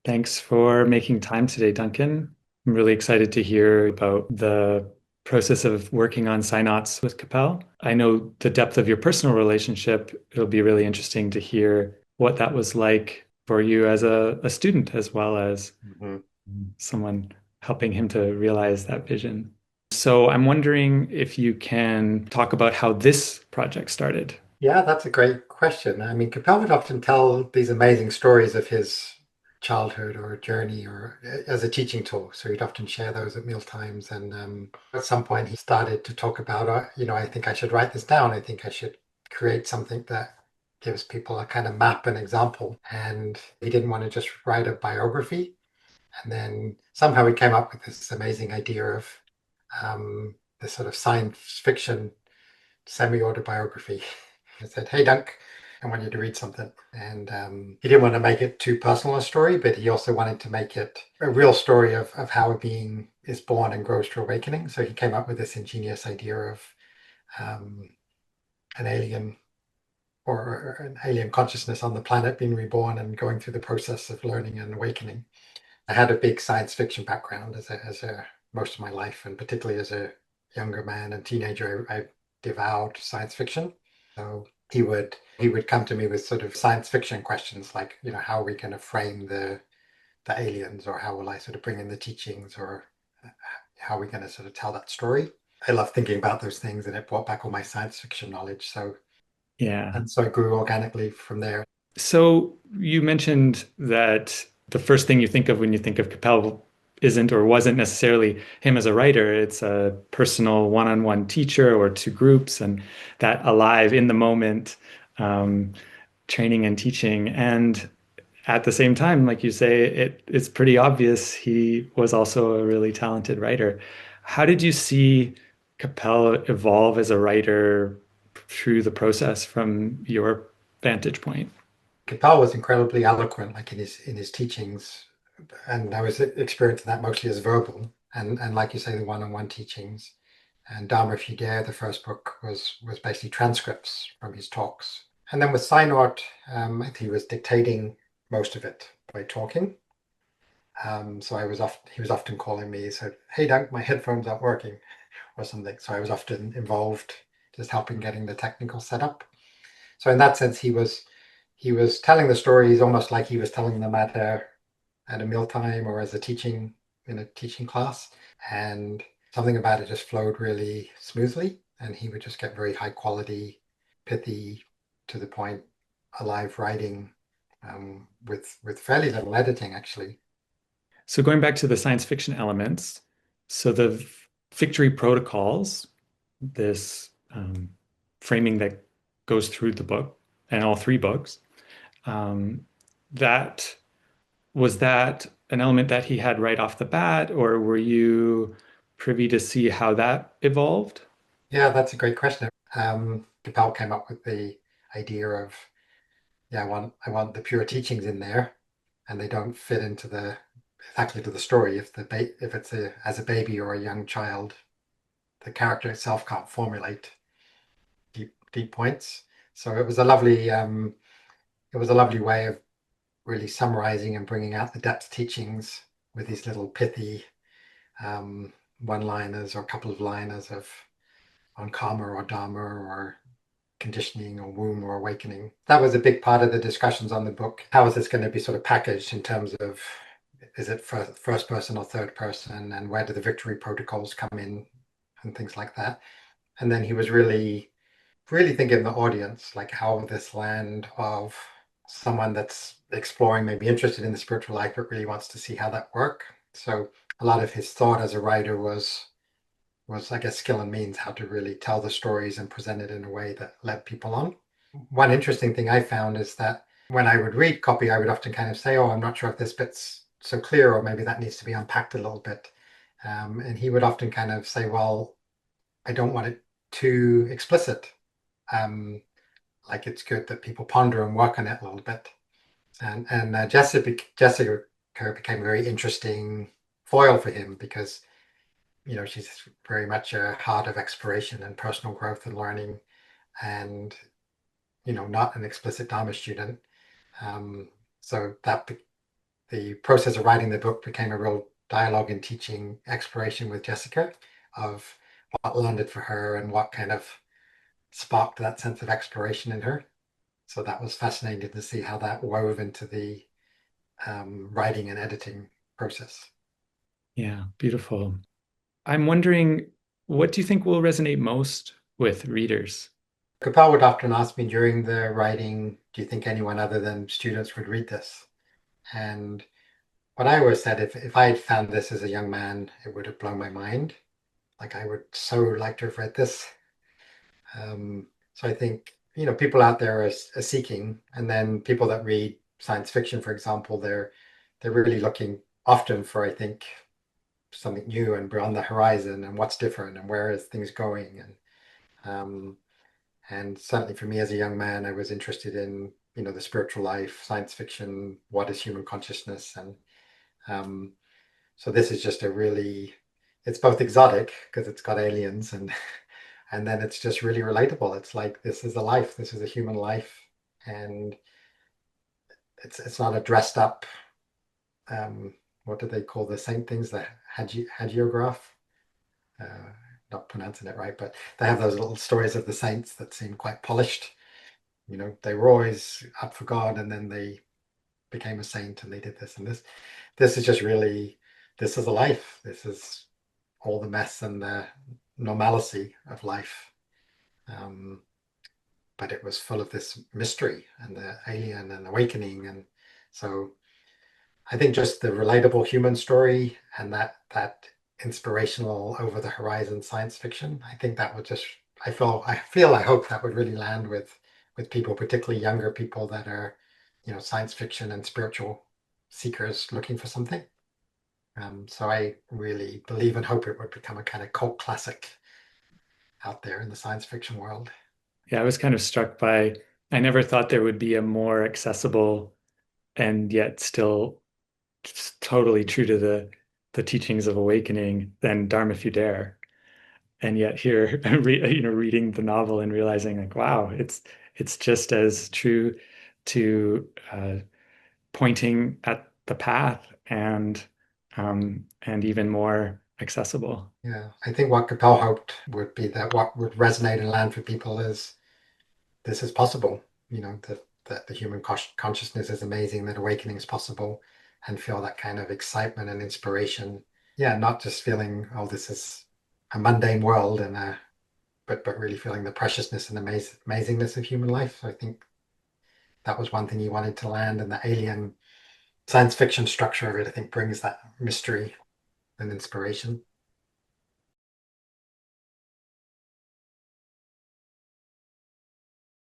Thanks for making time today, Duncan. I'm really excited to hear about the process of working on Psynauts with Qapel. I know the depth of your personal relationship. It'll be really interesting to hear what that was like for you as a student, as well as Mhm. someone helping him to realize that vision. So I'm wondering if you can talk about how this project started. Yeah, that's a great question. I mean, Capel would often tell these amazing stories of his childhood or journey or as a teaching tool. So he'd often share those at meal times. And at some point, he started to talk about, I think I should write this down. I think I should create something that gives people a kind of map and example. And he didn't want to just write a biography. And then somehow he came up with this amazing idea of this sort of science fiction semi-autobiography. I said, "Hey, Dunk, I want you to read something." And he didn't want to make it too personal a story, but he also wanted to make it a real story of how a being is born and grows through awakening. So he came up with this ingenious idea of um, an alien or an alien consciousness on the planet being reborn and going through the process of learning and awakening. I had a big science fiction background as a most of my life, and particularly as a younger man and teenager, I devoured science fiction. So he would come to me with sort of science fiction questions like, how are we going to frame the aliens, or how will I sort of bring in the teachings, or how are we going to sort of tell that story? I love thinking about those things, and it brought back all my science fiction knowledge. So Yeah. and so I grew organically from there. So you mentioned that the first thing you think of when you think of Capel isn't or wasn't necessarily him as a writer. It's a personal one-on-one teacher or two groups, and that alive in the moment um, training and teaching. And at the same time, like you say, it's pretty obvious he was also a really talented writer. How did you see Capel evolve as a writer through the process from your vantage point? Qapel was incredibly eloquent, like in his teachings, and I was experiencing that mostly as verbal, and like you say, the one-on-one teachings. And Dharma, if you dare, the first book was basically transcripts from his talks. And then with Psynaut, I think he was dictating most of it by talking. So he was often calling me. He said, "Hey, Doug, my headphones aren't working," or something. So I was often involved, just helping getting the technical setup. So in that sense, he was telling the stories almost like he was telling them at a mealtime or as a teaching in a teaching class. And something about it just flowed really smoothly. And he would just get very high quality, pithy, to the point, alive writing with fairly little editing, actually. So going back to the science fiction elements, so the victory protocols, this framing that goes through the book and all three books, um, that was that an element that he had right off the bat, or were you privy to see how that evolved? Yeah, that's a great question. Capel came up with the idea of, yeah, I want the pure teachings in there, and they don't fit into the exactly to the story. If it's as a baby or a young child, the character itself can't formulate deep points. So it was a lovely way of really summarizing and bringing out the depth teachings with these little pithy um, one-liners or a couple of liners of on karma or dharma or conditioning or womb or awakening. That was a big part of the discussions on the book. How is this going to be sort of packaged in terms of, is it first person or third person, and where do the victory protocols come in and things like that. And then he was really thinking the audience, like how this land of someone that's exploring, maybe interested in the spiritual life, but really wants to see how that work. So a lot of his thought as a writer was I guess skill and means, how to really tell the stories and present it in a way that led people on. One interesting thing I found is that when I would read copy, I would often kind of say, "Oh, I'm not sure if this bit's so clear, or maybe that needs to be unpacked a little bit." And he would often kind of say, "Well, I don't want it too explicit. Um, like it's good that people ponder and work on it a little bit." And Jessica became a very interesting foil for him because she's very much a heart of exploration and personal growth and learning, and not an explicit Dharma student. Um, so the process of writing the book became a real dialogue and teaching exploration with Jessica of what landed for her and what kind of sparked that sense of exploration in her. So that was fascinating to see how that wove into the writing and editing process. Yeah, beautiful. I'm wondering, what do you think will resonate most with readers? Qapel would often ask me during the writing, do you think anyone other than students would read this? And what I always said, if I had found this as a young man, it would have blown my mind. Like I would so like to have read this. So I think, people out there are seeking, and then people that read science fiction, for example, they're really looking often for, I think, something new and beyond the horizon and what's different and where is things going. Um, and certainly for me as a young man, I was interested in, the spiritual life, science fiction, what is human consciousness, and um, so this is just a really, it's both exotic because it's got aliens and then it's just really relatable. It's like this is a life, this is a human life, and it's not a dressed up what do they call the saint things, the hagiograph. Uh, Not pronouncing it right, but they have those little stories of the saints that seem quite polished. They were always up for God, and then they became a saint, and they did this and this. This is just really, this is a life. This is all the mess and the normalcy of life. Um, but it was full of this mystery and the alien and awakening. And so I think just the relatable human story and that inspirational over the horizon science fiction, I think that would just, I hope that would really land with people, particularly younger people that are, science fiction and spiritual seekers looking for something. So I really believe and hope it would become a kind of cult classic out there in the science fiction world. Yeah, I was kind of struck by, I never thought there would be a more accessible and yet still totally true to the teachings of awakening than Dharma If You Dare. And yet here, reading the novel and realizing like, wow, it's just as true to pointing at the path and even more accessible. Yeah, I think what Capel hoped would be that what would resonate and land for people is this is possible. That the human consciousness is amazing, that awakening is possible, and feel that kind of excitement and inspiration. Yeah, not just feeling, oh, this is a mundane world, but really feeling the preciousness and amazingness of human life. So I think that was one thing he wanted to land, and the alien science fiction structure of it, I think, brings that mystery and inspiration.